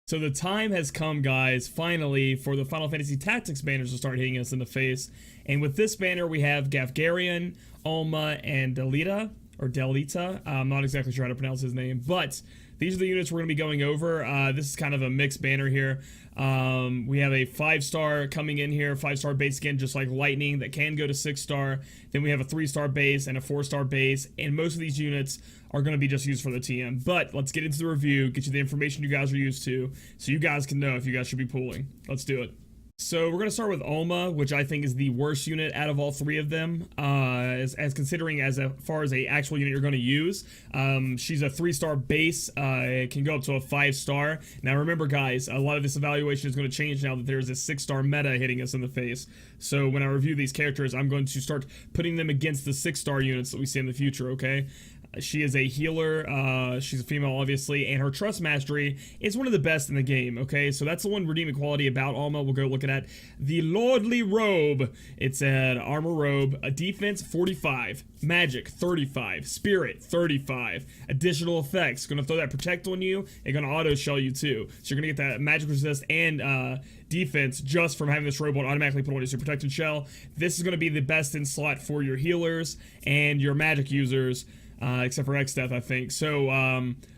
So the time has come, guys, finally, for the Final Fantasy Tactics banners to start hitting us in the face. And with this banner, we have Gaffgarion, Alma, and Delita, or Delita. I'm not exactly sure how to pronounce his name, but these are the units we're going to be going over. This is kind of a mixed banner here. We have a 5-star coming in here, 5-star base again, just like Lightning, that can go to 6-star. Then we have a 3-star base and a 4-star base, and most of these units are going to be just used for the TM. But let's get into the review, get you the information you guys are used to, so you guys can know if you guys should be pooling. Let's do it. So we're going to start with Alma, which I think is the worst unit out of all three of them, as considering as far as a actual unit you're going to use. She's a 3-star base, it can go up to a 5-star. Now remember guys, a lot of this evaluation is going to change now that there's a 6-star meta hitting us in the face. So when I review these characters, I'm going to start putting them against the 6-star units that we see in the future, okay? She is a healer, she's a female obviously, and her trust mastery is one of the best in the game, okay? So that's the one redeeming quality about Alma. We'll go looking at the Lordly Robe. It's an armor robe, a defense 45, magic 35, spirit 35, additional effects, gonna throw that protect on you, and gonna auto shell you too. So you're gonna get that magic resist and defense just from having this robe on automatically put on your protected shell. This is gonna be the best in slot for your healers and your magic users. Except for X-Death, I think. So,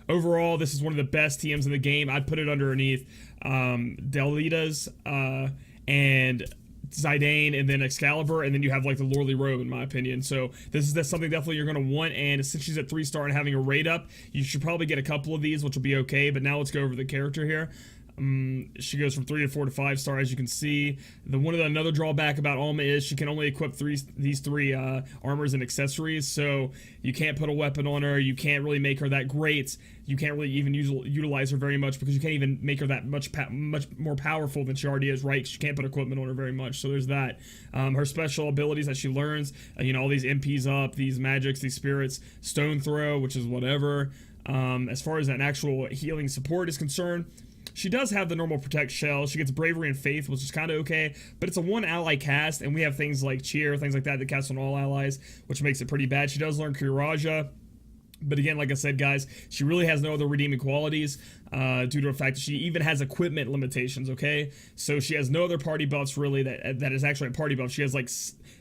overall, this is one of the best TMs in the game. I'd put it underneath Delita's and Zidane, and then Excalibur, and then you have like the Lordly Robe, in my opinion. So that's something definitely you're going to want, and since she's at 3-star and having a rate up, you should probably get a couple of these, which will be okay. But now let's go over the character here. She goes from 3 to 4 to 5-star, as you can see. Another drawback about Alma is she can only equip these three armors and accessories, so you can't put a weapon on her. You can't really make her that great. You can't really even utilize her very much, because you can't even make her that much more powerful than she already is, right? She can't put equipment on her very much, so there's that. Her special abilities that she learns, you know, all these MPs up, these magics, these spirits, stone throw, which is whatever. As far as an actual healing support is concerned, she does have the normal protect shell. She gets bravery and faith, which is kind of okay, but it's a 1 ally cast, and we have things like cheer, things like that cast on all allies, which makes it pretty bad. She does learn Kuraja, but again, like I said, guys, she really has no other redeeming qualities due to the fact that she even has equipment limitations, okay? So she has no other party buffs, really, that is actually a party buff. She has, like,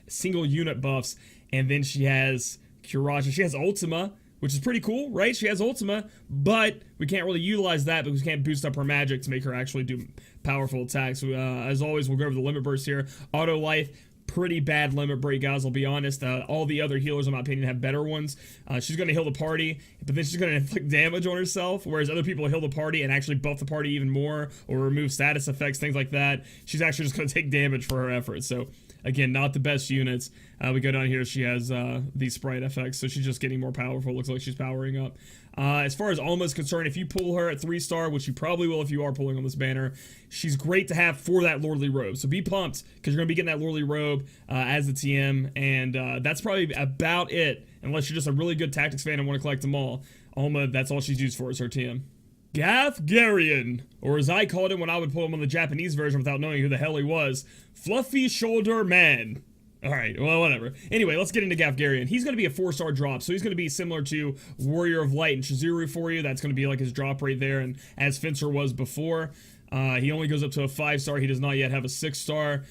single unit buffs, and then she has Kuraja. She has Ultima, which is pretty cool, right? She has Ultima, but we can't really utilize that because we can't boost up her magic to make her actually do powerful attacks. As always, we'll go over the limit burst here. Auto life, pretty bad limit break, guys, I'll be honest. All the other healers, in my opinion, have better ones. She's going to heal the party, but then she's going to inflict damage on herself, whereas other people heal the party and actually buff the party even more, or remove status effects, things like that. She's actually just going to take damage for her efforts, so again, not the best units. We go down here, she has these sprite effects, so she's just getting more powerful. Looks like she's powering up. As far as Alma is concerned, if you pull her at 3-star, which you probably will if you are pulling on this banner, she's great to have for that Lordly Robe. So be pumped, because you're going to be getting that Lordly Robe as the TM, and that's probably about it, unless you're just a really good tactics fan and want to collect them all. Alma, that's all she's used for, is her TM. Gaff Garyun, or as I called him when I would pull him on the Japanese version without knowing who the hell he was, Fluffy Shoulder Man. Alright, well, whatever. Anyway, let's get into Gaffgarion. He's going to be a 4-star drop, so he's going to be similar to Warrior of Light and Shizuru for you. That's going to be like his drop rate there, and as Fencer was before. He only goes up to a 5-star. He does not yet have a 6-star.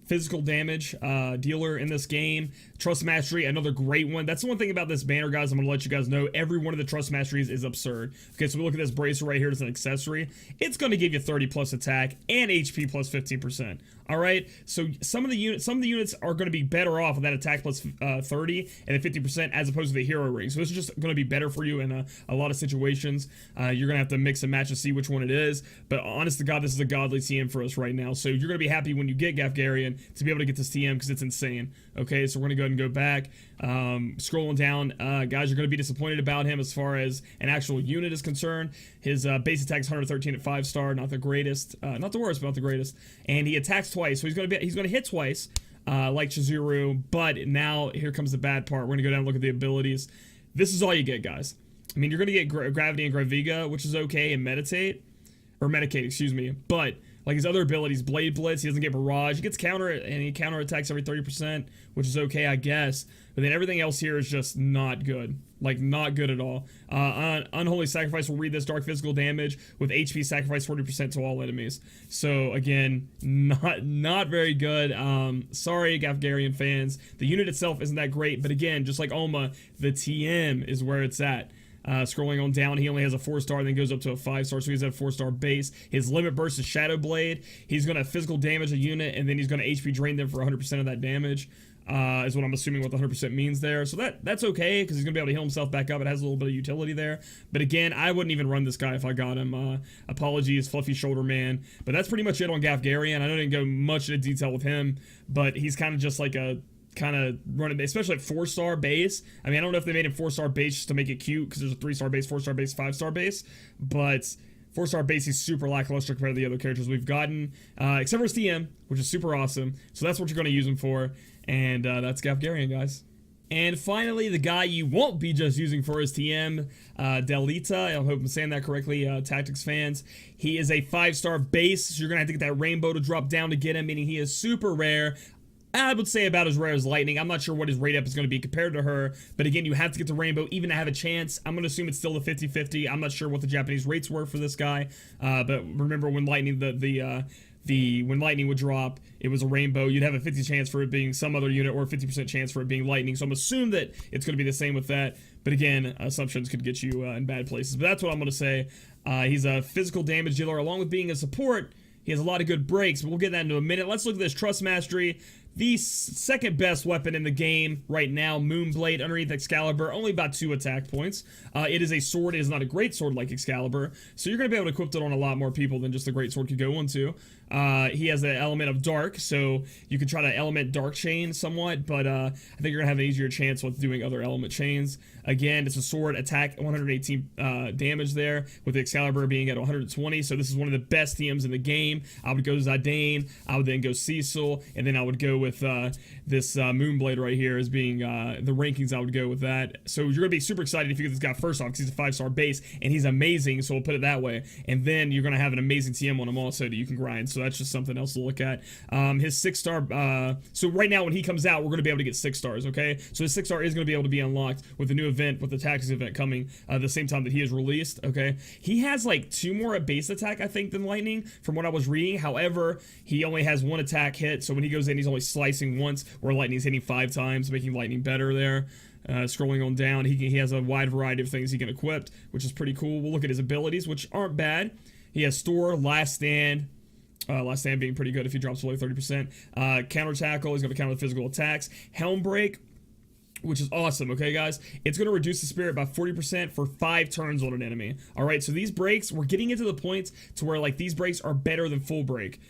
Physical damage dealer in this game. Trust Mastery, another great one. That's the one thing about this banner, guys. I'm going to let you guys know. Every one of the Trust Masteries is absurd. Okay, so we look at this bracer right here as an accessory. It's going to give you 30 plus attack and HP plus 15%. Alright, so some of the units are going to be better off with that attack plus 30 and the 50% as opposed to the hero ring. So this is just going to be better for you in a lot of situations. You're going to have to mix and match to see which one it is. But honest to God, this is a godly TM for us right now. So you're going to be happy when you get Gaffgarion to be able to get this TM, because it's insane. Okay, so we're going to go ahead and go back. Scrolling down, guys, you're going to be disappointed about him as far as an actual unit is concerned. His base attack is 113 at 5-star, not the greatest, not the worst, but not the greatest. And he attacks twice, so he's going to hit twice, like Shizuru. But now here comes the bad part. We're going to go down and look at the abilities. This is all you get, guys. I mean, you're going to get Gravity and Graviga, which is okay, and Medicate, excuse me, but like his other abilities, Blade Blitz, he doesn't get Barrage, he gets counter, and he counter attacks every 30%, which is okay, I guess, but then everything else here is just not good. Like, not good at all. Unholy Sacrifice will read this dark physical damage with HP sacrifice 40% to all enemies. So, again, not very good. Sorry, Gaffgarion fans. The unit itself isn't that great, but again, just like Alma, the TM is where it's at. Scrolling on down, he only has a 4-star, then goes up to a 5-star, so he's at a 4-star base. His limit burst is Shadow Blade. He's going to physical damage a unit, and then he's going to HP drain them for 100% of that damage. Is what I'm assuming what the 100% means there. So that's okay, because he's going to be able to heal himself back up. It has a little bit of utility there. But again, I wouldn't even run this guy if I got him. Apologies, Fluffy Shoulder Man. But that's pretty much it on Gaffgarion. I know I didn't go much into detail with him, but he's kind of just like a kind of running, especially at 4-star base. I mean, I don't know if they made him 4-star base just to make it cute, because there's a 3-star base, 4-star base, 5-star base. But 4-star base, he's super lackluster compared to the other characters we've gotten, except for his TM, which is super awesome. So that's what you're going to use him for. And that's Gaffgarion, guys. And finally, the guy you won't be just using for his TM, Delita. I hope I'm saying that correctly, Tactics fans. He is a 5-star base, so you're going to have to get that rainbow to drop down to get him, meaning he is super rare. I would say about as rare as Lightning. I'm not sure what his rate up is going to be compared to her, but again, you have to get the rainbow even to have a chance. I'm going to assume it's still the 50-50. I'm not sure what the Japanese rates were for this guy, but remember when Lightning, when Lightning would drop, it was a rainbow. You'd have a 50 chance for it being some other unit or a 50% chance for it being Lightning. So I'm assuming that it's going to be the same with that. But again, assumptions could get you in bad places. But that's what I'm going to say. He's a physical damage dealer. Along with being a support, he has a lot of good breaks. But we'll get that into a minute. Let's look at this Trust Mastery. The second best weapon in the game right now, Moonblade, underneath Excalibur, only about 2 attack points. It is a sword. It is not a great sword like Excalibur, so you're going to be able to equip it on a lot more people than just the great sword could go into. He has the element of dark, so you could try to element dark chain somewhat, but I think you're going to have an easier chance with doing other element chains. Again, it's a sword, attack 118 damage there, with the Excalibur being at 120, so this is one of the best TMs in the game. I would go Zidane, I would then go Cecil, and then I would go with this Moonblade right here as being the rankings. I would go with that. So you're going to be super excited if you get this guy first off, because he's a 5-star base, and he's amazing, so we'll put it that way. And then you're going to have an amazing TM on him also that you can grind, so that's just something else to look at. His 6-star, so right now when he comes out, we're going to be able to get 6 stars, okay? So his 6-star is going to be able to be unlocked with the new event, with the Tactics event coming the same time that he is released, okay? He has like 2 more base attack, I think, than Lightning, from what I was reading. However, he only has 1 attack hit, so when he goes in, he's only slicing once, where Lightning's hitting 5 times, making Lightning better there. Scrolling on down, he has a wide variety of things he can equip, which is pretty cool. We'll look at his abilities, which aren't bad. He has Store, Last Stand being pretty good if he drops below 30%. Counter Tackle, he's going to counter the physical attacks. Helm Break, which is awesome, okay, guys? It's going to reduce the spirit by 40% for 5 turns on an enemy. All right, so these breaks, we're getting into the point to where, like, these breaks are better than full break.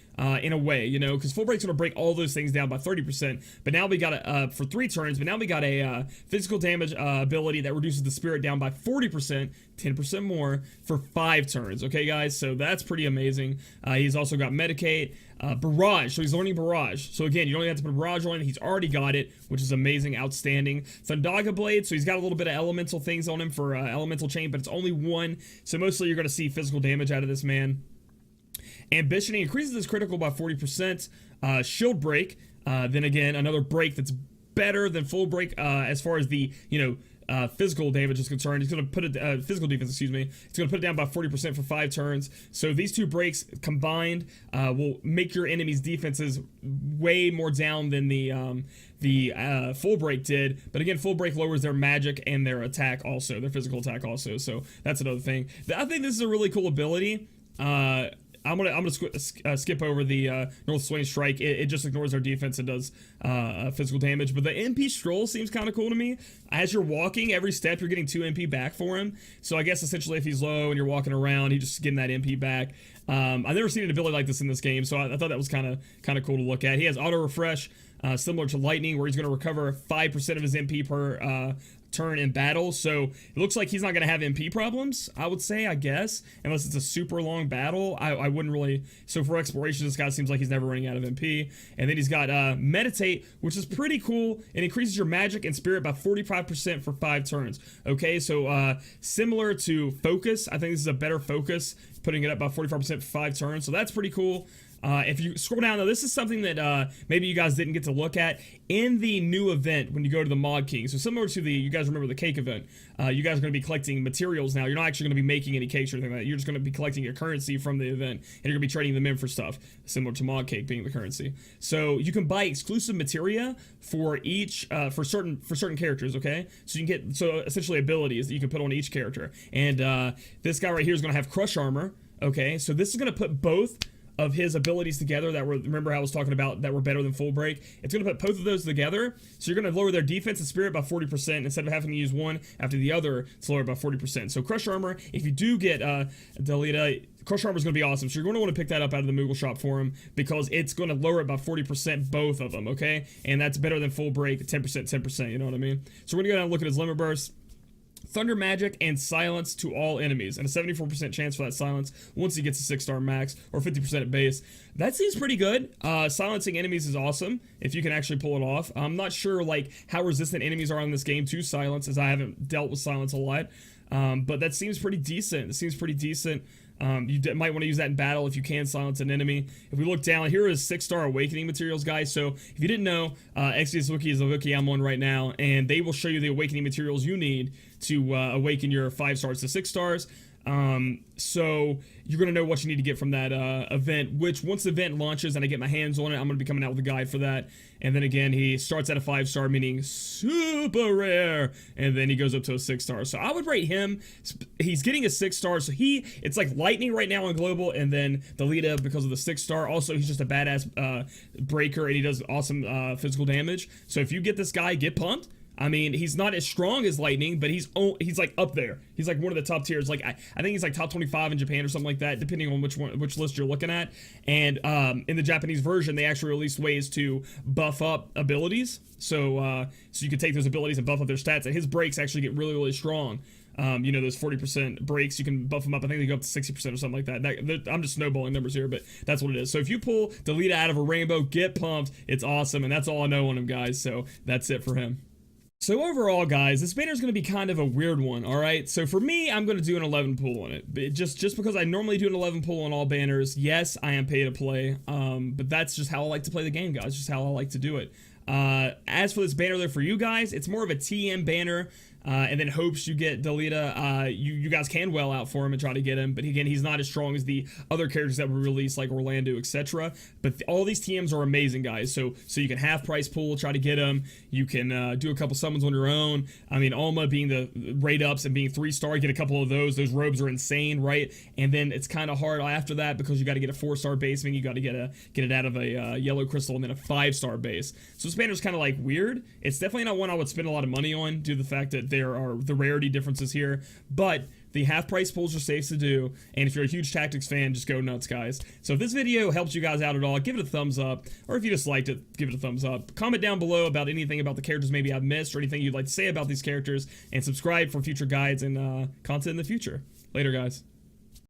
In a way, you know, because full break's gonna break all those things down by 30%, but now we got a for 3 turns, but now we got a physical damage ability that reduces the spirit down by 40%, 10% more for 5 turns. Okay, guys, so that's pretty amazing. He's also got Medicate, Barrage, so he's learning Barrage. So again, you don't have to put Barrage on, he's already got it, which is amazing, outstanding. Thundaga Blade, so he's got a little bit of elemental things on him for elemental chain, but it's only 1, so mostly you're gonna see physical damage out of this man. Ambition, he increases his critical by 40%. Shield Break, then again, another break that's better than full break as far as the, physical damage is concerned. He's going to put it, physical defense, excuse me. It's going to put it down by 40% for 5 turns. So these 2 breaks combined will make your enemy's defenses way more down than the full break did. But again, full break lowers their magic and their attack also, their physical attack also. So that's another thing. I think this is a really cool ability. I'm gonna skip over the North Swing Strike. It just ignores their defense and does physical damage. But the MP Stroll seems kind of cool to me. As you're walking, every step you're getting 2 MP back for him. So I guess essentially if he's low and you're walking around, he's just getting that MP back. I've never seen an ability like this in this game, so I thought that was kind of cool to look at. He has Auto Refresh, similar to Lightning, where he's going to recover 5% of his MP per turn in battle, so it looks like he's not going to have MP problems, I would say, I guess, unless it's a super long battle. I wouldn't really, so for exploration, this guy seems like he's never running out of MP. And then he's got Meditate, which is pretty cool. It increases your magic and spirit by 45% for 5 turns. Okay, so similar to Focus, I think this is a better Focus putting it up by 44% for 5 turns. So that's pretty cool. If you scroll down, though, this is something that maybe you guys didn't get to look at in the new event when you go to the Mod King. So similar to you guys remember the cake event, you guys are going to be collecting materials now. You're not actually going to be making any cakes or anything like that. You're just going to be collecting your currency from the event, and you're going to be trading them in for stuff, similar to Mod Cake being the currency. So you can buy exclusive materia for each, for certain characters, okay? So you can get, essentially abilities that you can put on each character. And this guy right here is going to have Crush Armor, okay? So this is going to put both of his abilities together that were, remember how I was talking about that were better than Full Break. It's going to put both of those together, so you're going to lower their defense and spirit by 40% instead of having to use one after the other. It's lowered by 40%. So Crush Armor, if you do get Delita, Crush Armor is going to be awesome. So you're going to want to pick that up out of the Moogle shop for him because it's going to lower it by 40%, both of them, okay? And that's better than Full Break, 10%, 10%, you know what I mean? So we're going to go down and look at his Limit Burst. Thunder Magic and Silence to all enemies, and a 74% chance for that silence once he gets a 6-star max, or 50% at base. That seems pretty good. Silencing enemies is awesome if you can actually pull it off. I'm not sure like how resistant enemies are on this game to silence, as I haven't dealt with silence a lot, but that seems pretty decent. It seems pretty decent. You might want to use that in battle if you can silence an enemy. If we look down, here is 6-star awakening materials, guys. So if you didn't know, Exvius Wiki is the wiki I'm on right now, and they will show you the awakening materials you need to awaken your 5 stars to 6 stars. So you're going to know what you need to get from that event, which once the event launches and I get my hands on it, I'm going to be coming out with a guide for that. And then again, he starts at a 5-star, meaning super rare, and then he goes up to a 6-star. So I would rate him, he's getting a 6-star, so it's like lightning right now on global, and then Delita because of the 6-star. Also, he's just a badass breaker, and he does awesome physical damage. So if you get this guy, get pumped. I mean, he's not as strong as Lightning, but he's like up there. He's like one of the top tiers. Like I think he's like top 25 in Japan or something like that, depending on which list you're looking at. And in the Japanese version, they actually released ways to buff up abilities. So you can take those abilities and buff up their stats. And his breaks actually get really, really strong. You know, those 40% breaks, you can buff them up. I think they go up to 60% or something like that. I'm just snowballing numbers here, but that's what it is. So if you pull Delita out of a rainbow, get pumped. It's awesome, and that's all I know on him, guys. So that's it for him. So overall, guys, this banner is going to be kind of a weird one, alright? So for me, I'm going to do an 11 pull on it. But just because I normally do an 11 pull on all banners, yes, I am pay to play. But that's just how I like to play the game, guys. Just how I like to do it. As for this banner there for you guys, it's more of a TM banner. And then hopes you get Delita. You guys can well out for him and try to get him, but again, he's not as strong as the other characters that were released, like Orlando, etc. But all these TMs are amazing, guys. So you can half price pool, try to get him. You can do a couple summons on your own. I mean, Alma being the rate ups and being 3-star, get a couple of those. Those robes are insane, right? And then it's kind of hard after that because you got to get a 4-star base. I mean, you got to get it out of a yellow crystal and then a 5-star base. So this banner is kind of like weird. It's definitely not one I would spend a lot of money on due to the fact that there are the rarity differences here, but the half price pulls are safe to do, and if you're a huge tactics fan, just go nuts, guys. So if this video helped you guys out at all, give it a thumbs up, or if you just liked it, give it a thumbs up. Comment down below about anything about the characters maybe I've missed, or anything you'd like to say about these characters, and subscribe for future guides and content in the future. Later, guys.